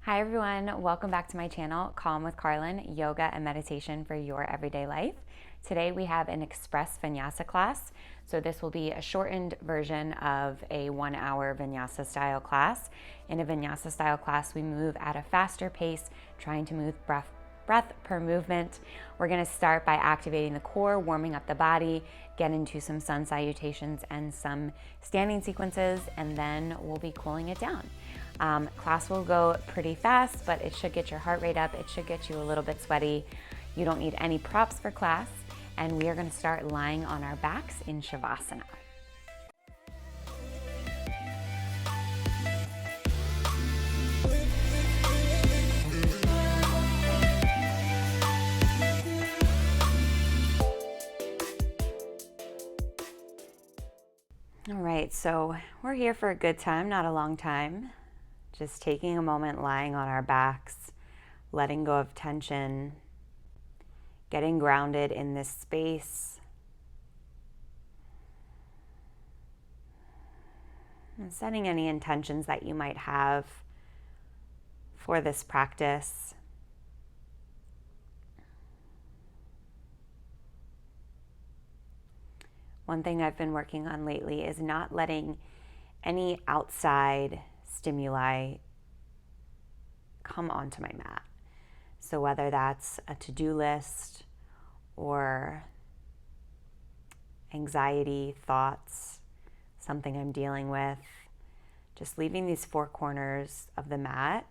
Hi everyone, welcome back to my channel, Calm with Carlin, yoga and meditation for your everyday life. Today we have an express Vinyasa class. So this will be a shortened version of a 1-hour Vinyasa style class. In a Vinyasa style class, we move at a faster pace, trying to move breath per movement. We're gonna start by activating the core, warming up the body, get into some sun salutations and some standing sequences, and then we'll be cooling it down. Class will go pretty fast, but it should get your heart rate up. It should get you a little bit sweaty. You don't need any props for class, and we are gonna start lying on our backs in Shavasana. All right, so we're here for a good time, not a long time. Just taking a moment, lying on our backs, letting go of tension, getting grounded in this space, and setting any intentions that you might have for this practice. One thing I've been working on lately is not letting any outside stimuli come onto my mat. So whether that's a to-do list or anxiety, thoughts, something I'm dealing with, just leaving these four corners of the mat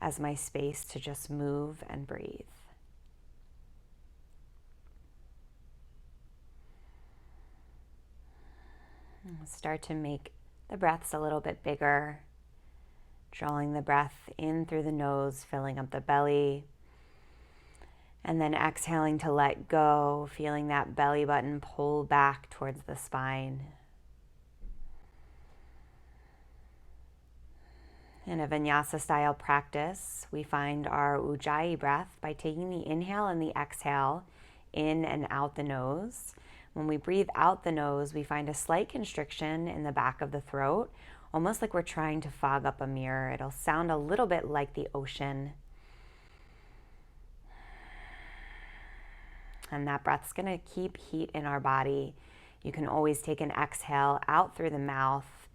as my space to just move and breathe. Start to make the breaths a little bit bigger, drawing the breath in through the nose, filling up the belly, and then exhaling to let go, feeling that belly button pull back towards the spine. In a Vinyasa style practice, we find our Ujjayi breath by taking the inhale and the exhale in and out the nose. When we breathe out the nose, we find a slight constriction in the back of the throat, almost like we're trying to fog up a mirror. It'll sound a little bit like the ocean. And that breath's gonna keep heat in our body. You can always take an exhale out through the mouth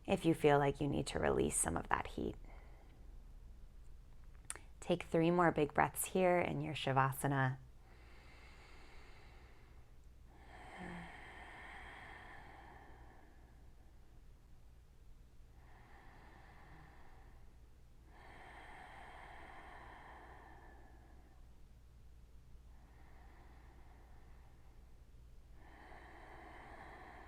if you feel like you need to release some of that heat. Take 3 more big breaths here in your Shavasana.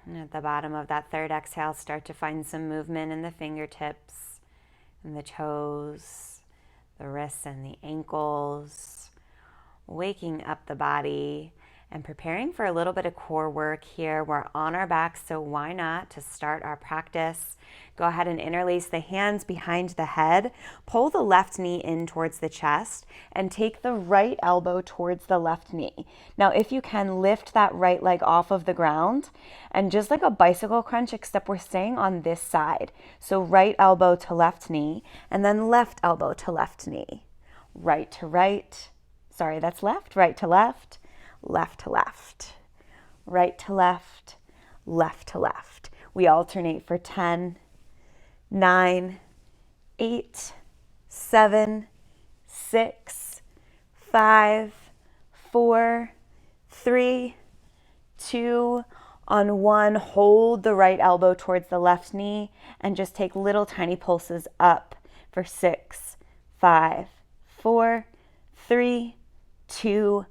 And at the bottom of that third exhale, start to find some movement in the fingertips and the toes, the wrists and the ankles, waking up the body and preparing for a little bit of core work here. We're on our backs, so why not, to start our practice, go ahead and interlace the hands behind the head, pull the left knee in towards the chest, and take the right elbow towards the left knee. Now, if you can, lift that right leg off of the ground, and just like a bicycle crunch, except we're staying on this side. So right elbow to left knee, and then left elbow to left knee. Right to right, sorry, that's left, right to left, left to left, right to left, left to left. We alternate for 10, 9, 8, 7, 6, 5, 4, 3, 2, on 1, hold the right elbow towards the left knee and just take little tiny pulses up for 6, 5, 4, 3, 2,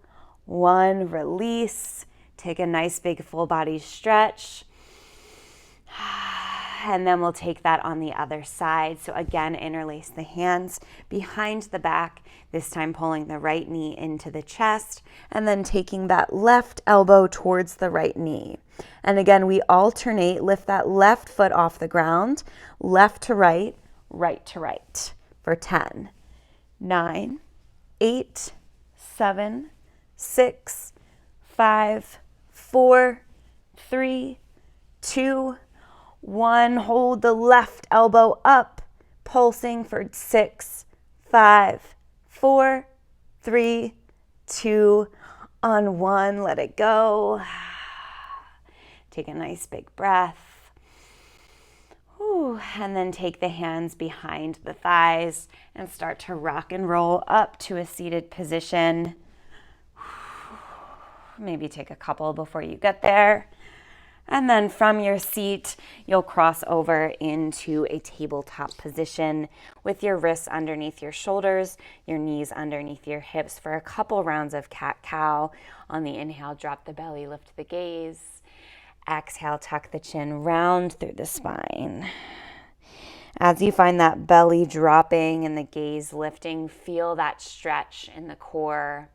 1. Release. Take a nice big full body stretch. And then we'll take that on the other side. So again, interlace the hands behind the back, this time pulling the right knee into the chest, and then taking that left elbow towards the right knee. And again, we alternate, lift that left foot off the ground, left to right, right to right, for 10, 9, 8, 7, 6, 5, 4, 3, 2, 1. Hold the left elbow up, pulsing for 6, 5, 4, 3, 2, on 1. Let it go. Take a nice big breath. Whew. And then take the hands behind the thighs and start to rock and roll up to a seated position. Maybe take a couple before you get there. And then from your seat, you'll cross over into a tabletop position with your wrists underneath your shoulders, your knees underneath your hips for a couple rounds of cat-cow. On the inhale, drop the belly, lift the gaze. Exhale, tuck the chin, round through the spine. As you find that belly dropping and the gaze lifting, feel that stretch in the core.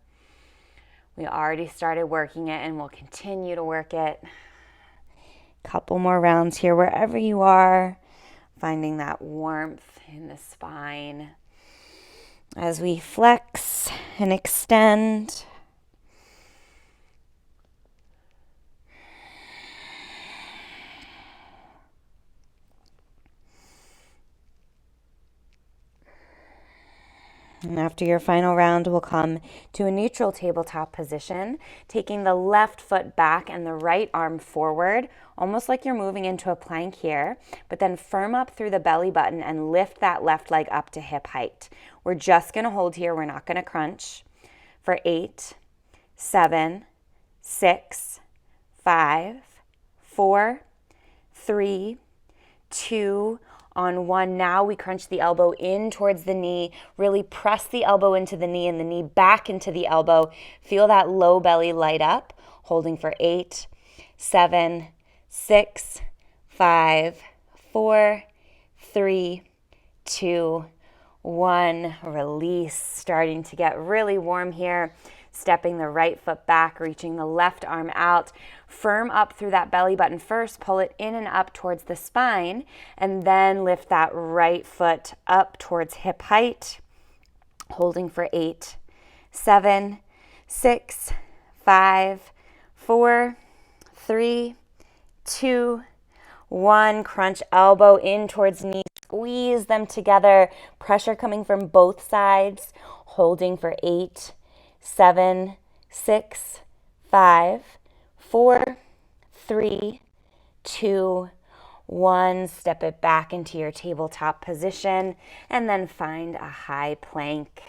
We already started working it and we'll continue to work it. Couple more rounds here wherever you are, finding that warmth in the spine as we flex and extend. And after your final round, we'll come to a neutral tabletop position, taking the left foot back and the right arm forward, almost like you're moving into a plank here, but then firm up through the belly button and lift that left leg up to hip height. We're just going to hold here. We're not going to crunch. For 8, 7, 6, 5, 4, 3, 2, on 1. Now we crunch the elbow in towards the knee, really press the elbow into the knee and the knee back into the elbow. Feel that low belly light up, holding for 8, 7, 6, 5, 4, 3, 2, 1. Release, starting to get really warm here. Stepping the right foot back, reaching the left arm out. Firm up through that belly button first, pull it in and up towards the spine, and then lift that right foot up towards hip height, holding for 8, 7, 6, 5, 4, 3, 2, 1. Crunch elbow in towards knee, squeeze them together, pressure coming from both sides, holding for 8, 7, 6, 5, 4, 3, 2, 1. Step it back into your tabletop position and then find a high plank.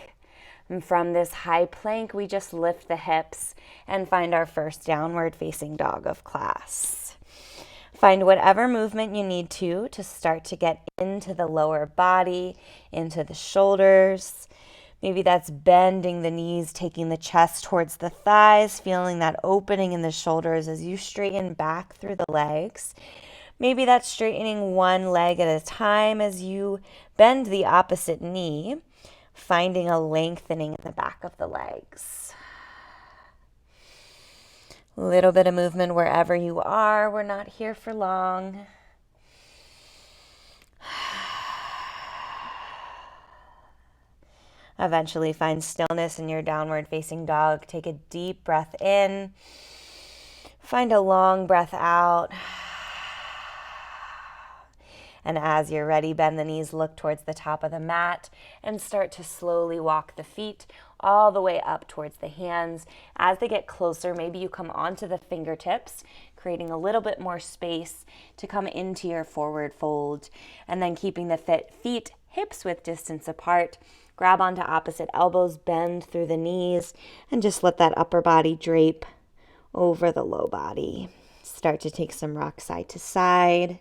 And from this high plank, we just lift the hips and find our first downward facing dog of class. Find whatever movement you need to start to get into the lower body, into the shoulders. Maybe that's bending the knees, taking the chest towards the thighs, feeling that opening in the shoulders as you straighten back through the legs. Maybe that's straightening one leg at a time as you bend the opposite knee, finding a lengthening in the back of the legs. A little bit of movement wherever you are. We're not here for long. Eventually find stillness in your downward facing dog. Take a deep breath in. Find a long breath out. And as you're ready, bend the knees, look towards the top of the mat, and start to slowly walk the feet all the way up towards the hands. As they get closer, maybe you come onto the fingertips, creating a little bit more space to come into your forward fold. And then keeping the feet hips-width distance apart, grab onto opposite elbows, bend through the knees, and just let that upper body drape over the low body. Start to take some rock side to side.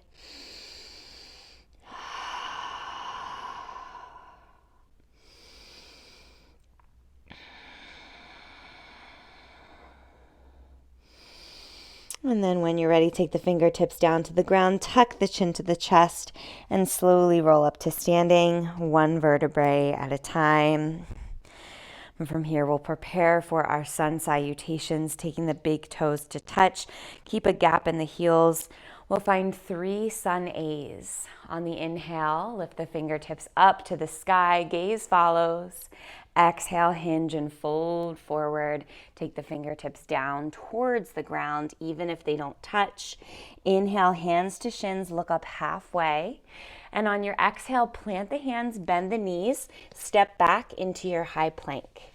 And then when you're ready, take the fingertips down to the ground, tuck the chin to the chest, and slowly roll up to standing, one vertebrae at a time. And from here, we'll prepare for our sun salutations, taking the big toes to touch. Keep a gap in the heels. We'll find 3 sun A's. On the inhale, lift the fingertips up to the sky, gaze follows. Exhale, hinge and fold forward. Take the fingertips down towards the ground, even if they don't touch. Inhale, hands to shins, look up halfway. And on your exhale, plant the hands, bend the knees, step back into your high plank.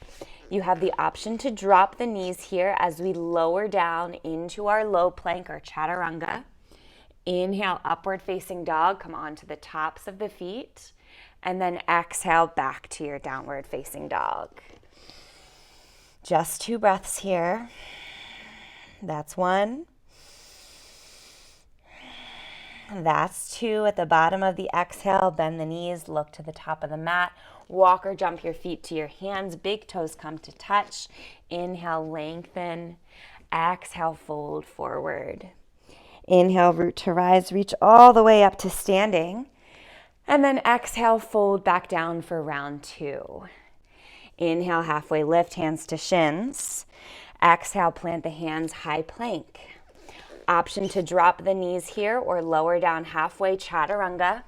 You have the option to drop the knees here as we lower down into our low plank or chaturanga. Inhale, upward facing dog, come onto the tops of the feet, and then exhale back to your downward facing dog. Just 2 breaths here. That's 1. That's 2. At the bottom of the exhale, bend the knees, look to the top of the mat. Walk or jump your feet to your hands. Big toes come to touch. Inhale, lengthen. Exhale, fold forward. Inhale, root to rise, reach all the way up to standing. And then exhale, fold back down for round 2. Inhale, halfway lift, hands to shins. Exhale, plant the hands, high plank. Option to drop the knees here or lower down halfway, chaturanga.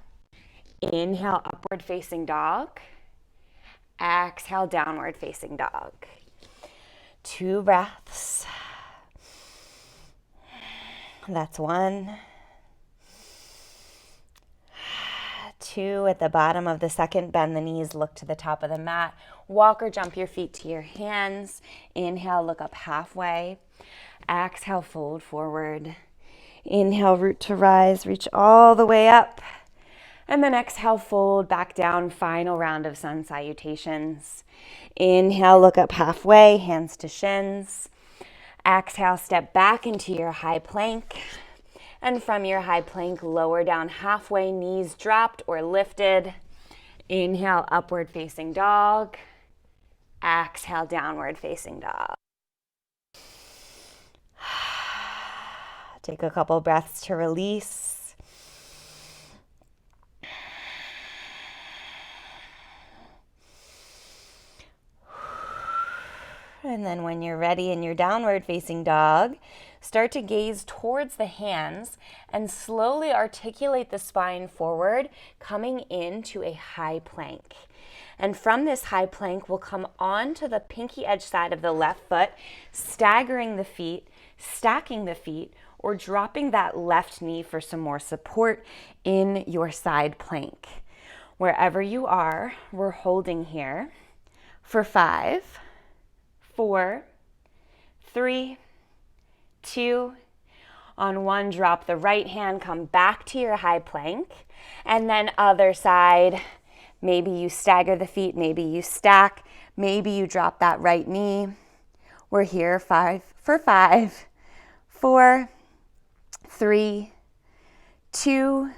Inhale, upward facing dog. Exhale, downward facing dog. 2 breaths. That's 1. 2. At the bottom of the second, bend the knees, look to the top of the mat. Walk or jump your feet to your hands. Inhale, look up halfway. Exhale, fold forward. Inhale, root to rise, reach all the way up. And then exhale, fold back down, final round of sun salutations. Inhale, look up halfway, hands to shins. Exhale, step back into your high plank. And from your high plank, lower down halfway, knees dropped or lifted. Inhale, upward facing dog. Exhale, downward facing dog. Take a couple breaths to release. And then when you're ready in your downward facing dog, start to gaze towards the hands and slowly articulate the spine forward, coming into a high plank. And from this high plank, we'll come onto the pinky edge side of the left foot, staggering the feet, stacking the feet, or dropping that left knee for some more support in your side plank. Wherever you are, we're holding here for 5, 4, 3, 2, on 1, drop the right hand, come back to your high plank, and then other side. Maybe you stagger the feet, maybe you stack, maybe you drop that right knee. We're here for 5, 4, 3, 2,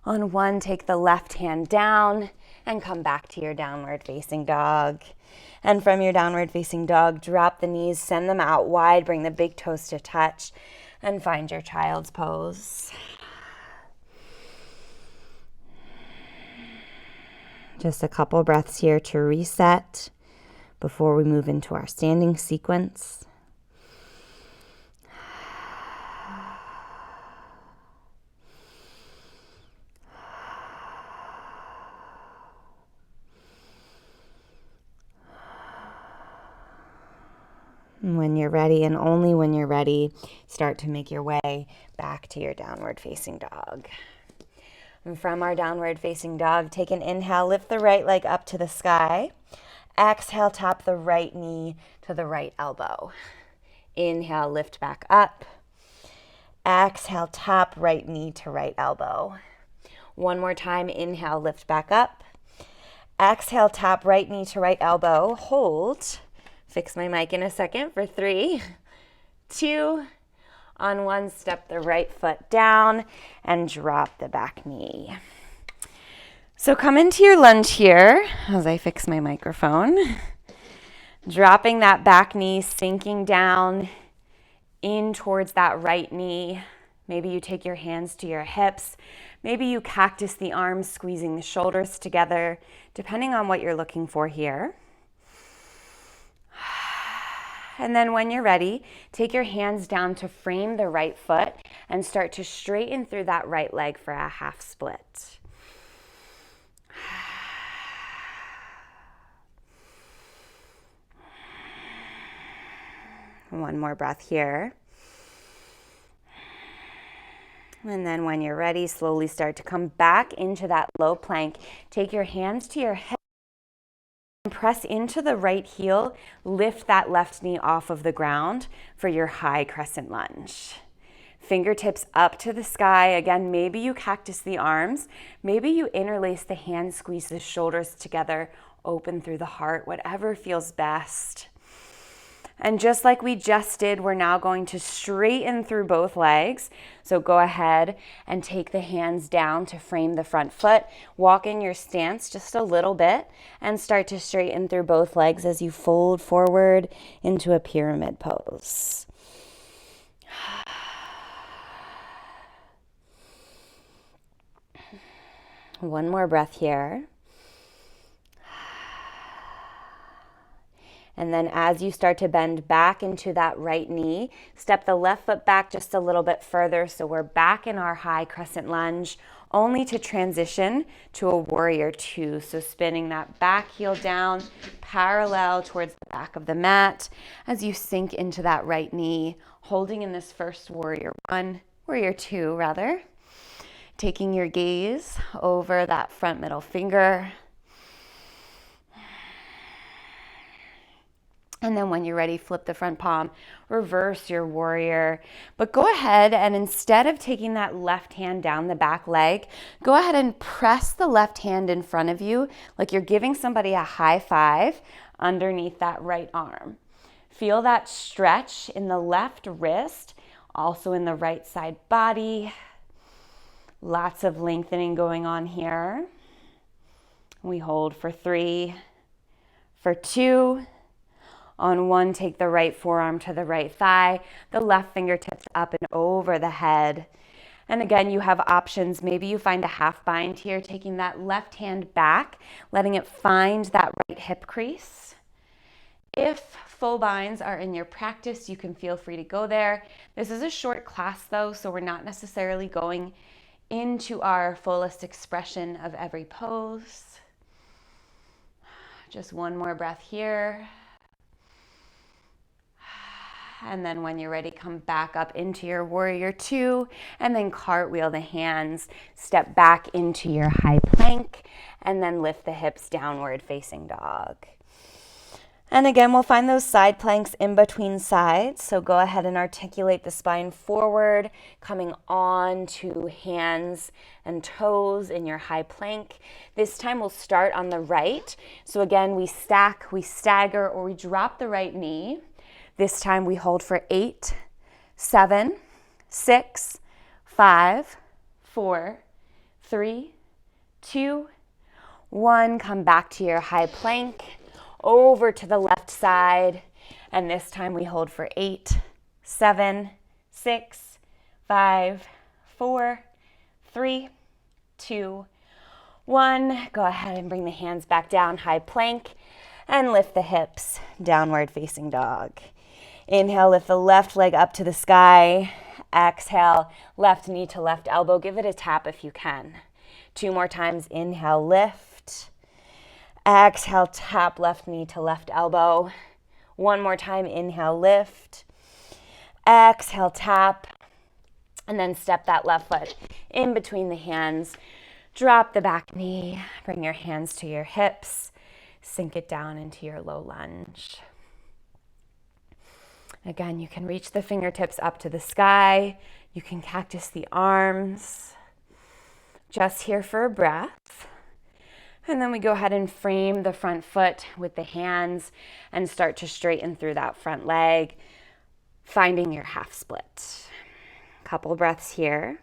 on 1, take the left hand down and come back to your downward facing dog. And from your downward facing dog, drop the knees, send them out wide, bring the big toes to touch, and find your child's pose. Just a couple breaths here to reset before we move into our standing sequence. When you're ready, and only when you're ready, start to make your way back to your downward facing dog. And from our downward facing dog, take an inhale, lift the right leg up to the sky. Exhale, tap the right knee to the right elbow. Inhale, lift back up. Exhale, tap right knee to right elbow. One more time, inhale, lift back up. Exhale, tap right knee to right elbow. Hold. Fix my mic in a second for 3, 2, on 1, step the right foot down and drop the back knee. So come into your lunge here as I fix my microphone. Dropping that back knee, sinking down in towards that right knee. Maybe you take your hands to your hips. Maybe you cactus the arms, squeezing the shoulders together, depending on what you're looking for here. And then when you're ready, take your hands down to frame the right foot and start to straighten through that right leg for a half split. One more breath here. And then when you're ready, slowly start to come back into that low plank. Take your hands to your hip and press into the right heel. Lift that left knee off of the ground for your high crescent lunge. Fingertips up to the sky. Again, maybe you cactus the arms. Maybe you interlace the hands, squeeze the shoulders together, open through the heart, whatever feels best. And just like we just did, we're now going to straighten through both legs. So go ahead and take the hands down to frame the front foot. Walk in your stance just a little bit and start to straighten through both legs as you fold forward into a pyramid pose. One more breath here. And then as you start to bend back into that right knee, step the left foot back just a little bit further. So we're back in our high crescent lunge, only to transition to a warrior two. So spinning that back heel down, parallel towards the back of the mat as you sink into that right knee, holding in this first warrior two rather. Taking your gaze over that front middle finger. And then when you're ready, flip the front palm, reverse your warrior. But go ahead and instead of taking that left hand down the back leg, go ahead and press the left hand in front of you like you're giving somebody a high five underneath that right arm. Feel that stretch in the left wrist, also in the right side body. Lots of lengthening going on here. We hold for 3, for 2. On 1, take the right forearm to the right thigh, the left fingertips up and over the head. And again, you have options. Maybe you find a half bind here, taking that left hand back, letting it find that right hip crease. If full binds are in your practice, you can feel free to go there. This is a short class though, so we're not necessarily going into our fullest expression of every pose. Just one more breath here. And then when you're ready, come back up into your warrior two and then cartwheel the hands, step back into your high plank and then lift the hips downward facing dog. And again, we'll find those side planks in between sides. So go ahead and articulate the spine forward, coming on to hands and toes in your high plank. This time we'll start on the right. So again, we stack, we stagger, or we drop the right knee. This time we hold for 8, 7, 6, 5, 4, 3, 2, 1. Come back to your high plank. Over to the left side, and this time we hold for 8, 7, 6, 5, 4, 3, 2, 1. Go ahead and bring the hands back down, high plank, and lift the hips, downward facing dog. Inhale, lift the left leg up to the sky. Exhale, left knee to left elbow. Give it a tap if you can. 2 more times, inhale, lift. Exhale, tap left knee to left elbow. 1 more time, inhale, lift. Exhale, tap. And then step that left foot in between the hands. Drop the back knee. Bring your hands to your hips. Sink it down into your low lunge. Again, you can reach the fingertips up to the sky. You can cactus the arms. Just here for a breath. And then we go ahead and frame the front foot with the hands and start to straighten through that front leg, finding your half split. Couple breaths here.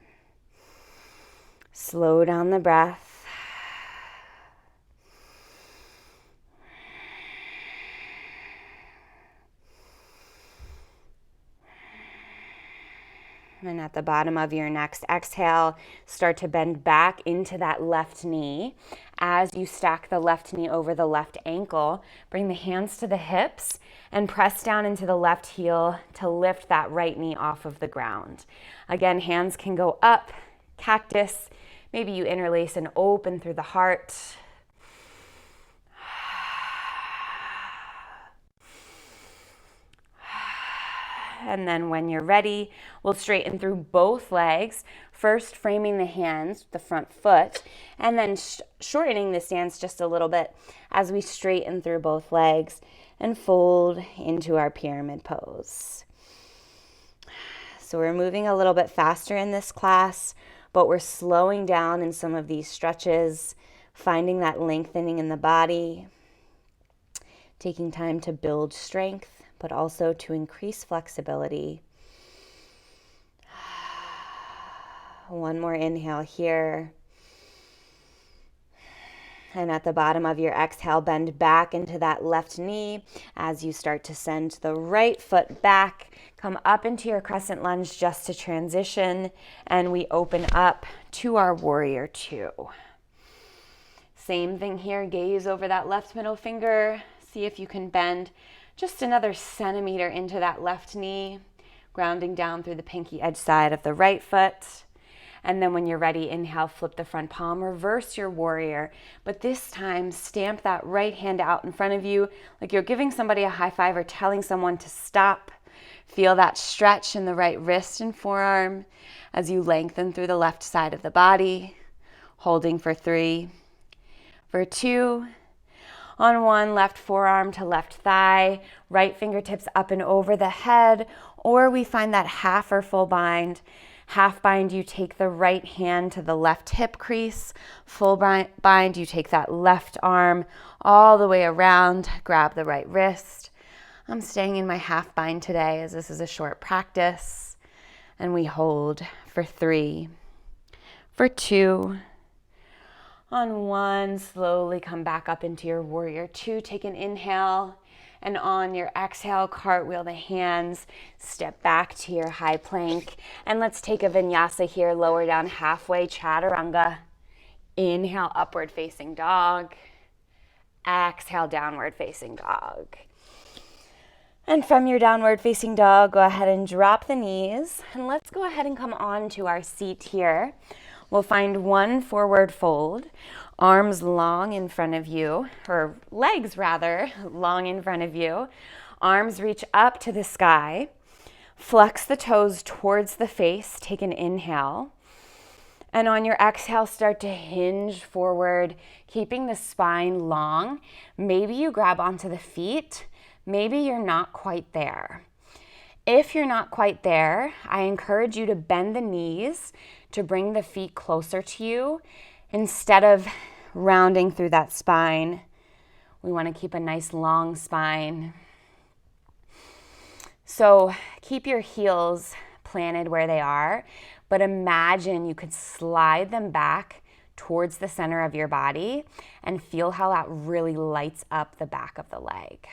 Slow down the breath. And at the bottom of your next exhale, start to bend back into that left knee. As you stack the left knee over the left ankle, bring the hands to the hips and press down into the left heel to lift that right knee off of the ground. Again, hands can go up, cactus. Maybe you interlace and open through the heart. And then when you're ready, we'll straighten through both legs, first framing the hands, the front foot, and then shortening the stance just a little bit as we straighten through both legs and fold into our pyramid pose. So we're moving a little bit faster in this class, but we're slowing down in some of these stretches, finding that lengthening in the body, taking time to build strength, but also to increase flexibility. One more inhale here. And at the bottom of your exhale, bend back into that left knee as you start to send the right foot back. Come up into your crescent lunge just to transition, and we open up to our warrior two. Same thing here, gaze over that left middle finger. See if you can bend just another centimeter into that left knee, grounding down through the pinky edge side of the right foot. And then when you're ready, inhale, flip the front palm, reverse your warrior. But this time, stamp that right hand out in front of you like you're giving somebody a high five or telling someone to stop. Feel that stretch in the right wrist and forearm as you lengthen through the left side of the body. Holding for 3, for 2, on 1, left forearm to left thigh, right fingertips up and over the head, or we find that half or full bind. Half bind, you take the right hand to the left hip crease. Full bind, you take that left arm all the way around, grab the right wrist. I'm staying in my half bind today as this is a short practice. And we hold for 3, for 2, on 1, slowly come back up into your warrior 2. Take an inhale. And on your exhale, cartwheel the hands, step back to your high plank. And let's take a vinyasa here, lower down halfway, chaturanga. Inhale, upward facing dog. Exhale, downward facing dog. And from your downward facing dog, go ahead and drop the knees. And let's go ahead and come on to our seat here. We'll find one forward fold, arms long in front of you, or legs rather, long in front of you. Arms reach up to the sky. Flex the toes towards the face. Take an inhale. And on your exhale, start to hinge forward, keeping the spine long. Maybe you grab onto the feet. Maybe you're not quite there. If you're not quite there, I encourage you to bend the knees to bring the feet closer to you instead of rounding through that spine. We want to keep a nice long spine. So keep your heels planted where they are, but imagine you could slide them back towards the center of your body and feel how that really lights up the back of the leg.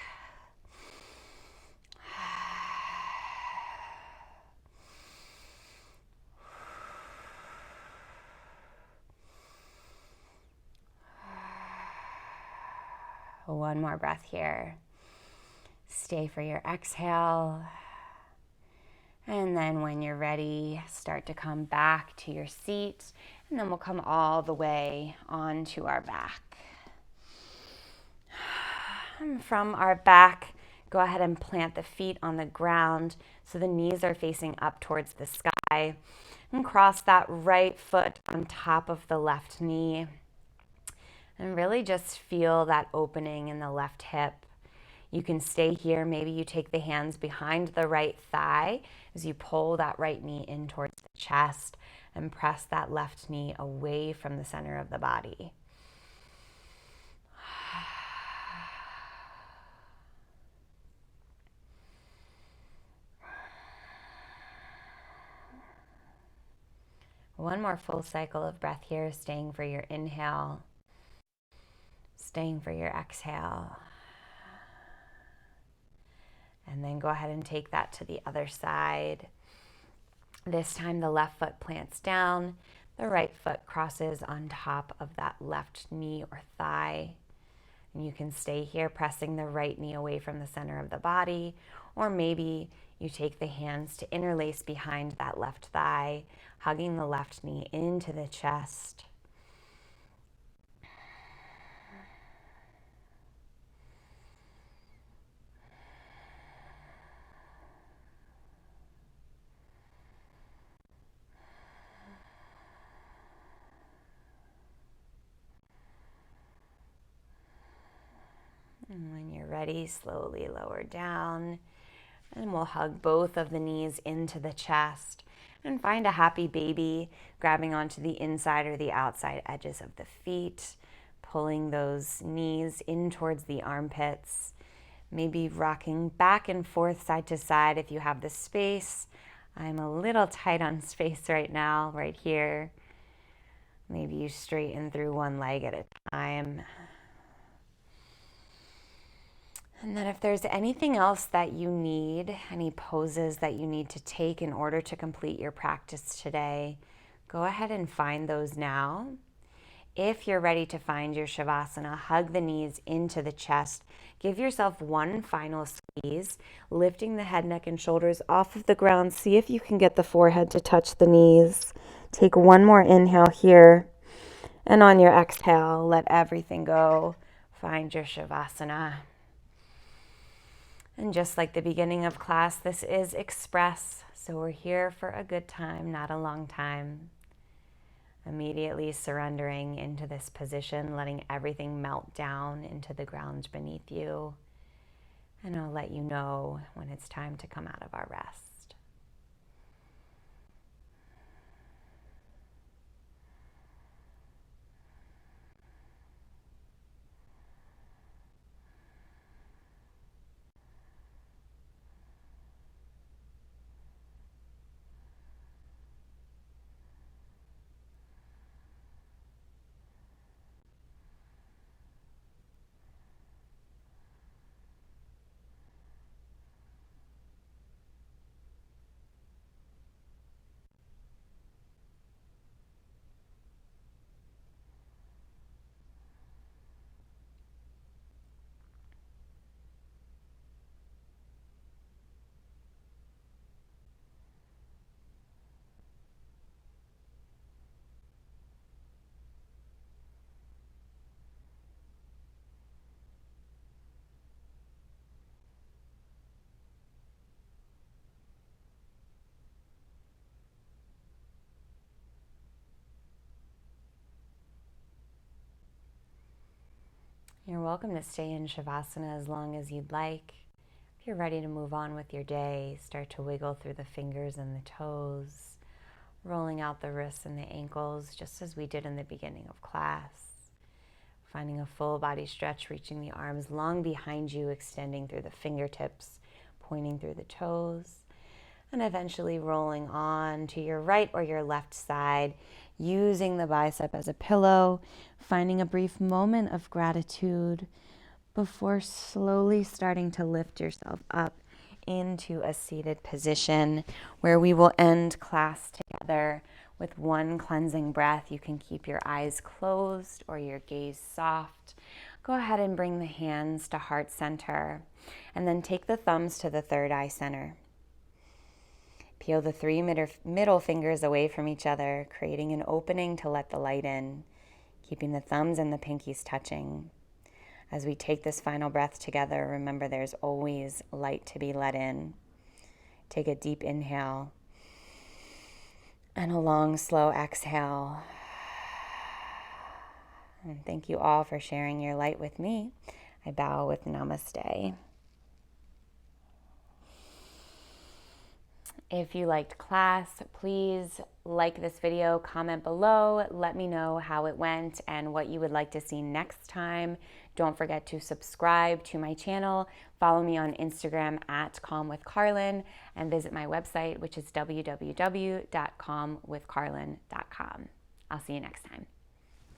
One more breath here. Stay for your exhale. And then when you're ready, start to come back to your seat. And then we'll come all the way onto our back. And from our back, go ahead and plant the feet on the ground so the knees are facing up towards the sky. And cross that right foot on top of the left knee. And really just feel that opening in the left hip. You can stay here. Maybe you take the hands behind the right thigh as you pull that right knee in towards the chest and press that left knee away from the center of the body. One more full cycle of breath here, staying for your inhale. Staying for your exhale. And then go ahead and take that to the other side. This time the left foot plants down, the right foot crosses on top of that left knee or thigh. And you can stay here pressing the right knee away from the center of the body, or maybe you take the hands to interlace behind that left thigh, hugging the left knee into the chest. And when you're ready, slowly lower down. And we'll hug both of the knees into the chest and find a happy baby, grabbing onto the inside or the outside edges of the feet, pulling those knees in towards the armpits, maybe rocking back and forth side to side if you have the space. I'm a little tight on space right now, right here. Maybe you straighten through one leg at a time. And then if there's anything else that you need, any poses that you need to take in order to complete your practice today, go ahead and find those now. If you're ready to find your Shavasana, hug the knees into the chest. Give yourself one final squeeze, lifting the head, neck, and shoulders off of the ground. See if you can get the forehead to touch the knees. Take one more inhale here. And on your exhale, let everything go. Find your Shavasana. And just like the beginning of class, this is express. So we're here for a good time, not a long time. Immediately surrendering into this position, letting everything melt down into the ground beneath you. And I'll let you know when it's time to come out of our rest. You're welcome to stay in Shavasana as long as you'd like. If you're ready to move on with your day, start to wiggle through the fingers and the toes, rolling out the wrists and the ankles, just as we did in the beginning of class. Finding a full body stretch, reaching the arms long behind you, extending through the fingertips, pointing through the toes, and eventually rolling on to your right or your left side, using the bicep as a pillow, finding a brief moment of gratitude before slowly starting to lift yourself up into a seated position where we will end class together with one cleansing breath. You can keep your eyes closed or your gaze soft. Go ahead and bring the hands to heart center and then take the thumbs to the third eye center. Peel the three middle fingers away from each other, creating an opening to let the light in, keeping the thumbs and the pinkies touching. As we take this final breath together, remember there's always light to be let in. Take a deep inhale and a long, slow exhale. And thank you all for sharing your light with me. I bow with namaste. If you liked class, please like this video, comment below, let me know how it went and what you would like to see next time. Don't forget to subscribe to my channel, follow me on Instagram at calmwithcarlin, and visit my website, which is www.calmwithcarlin.com. I'll see you next time.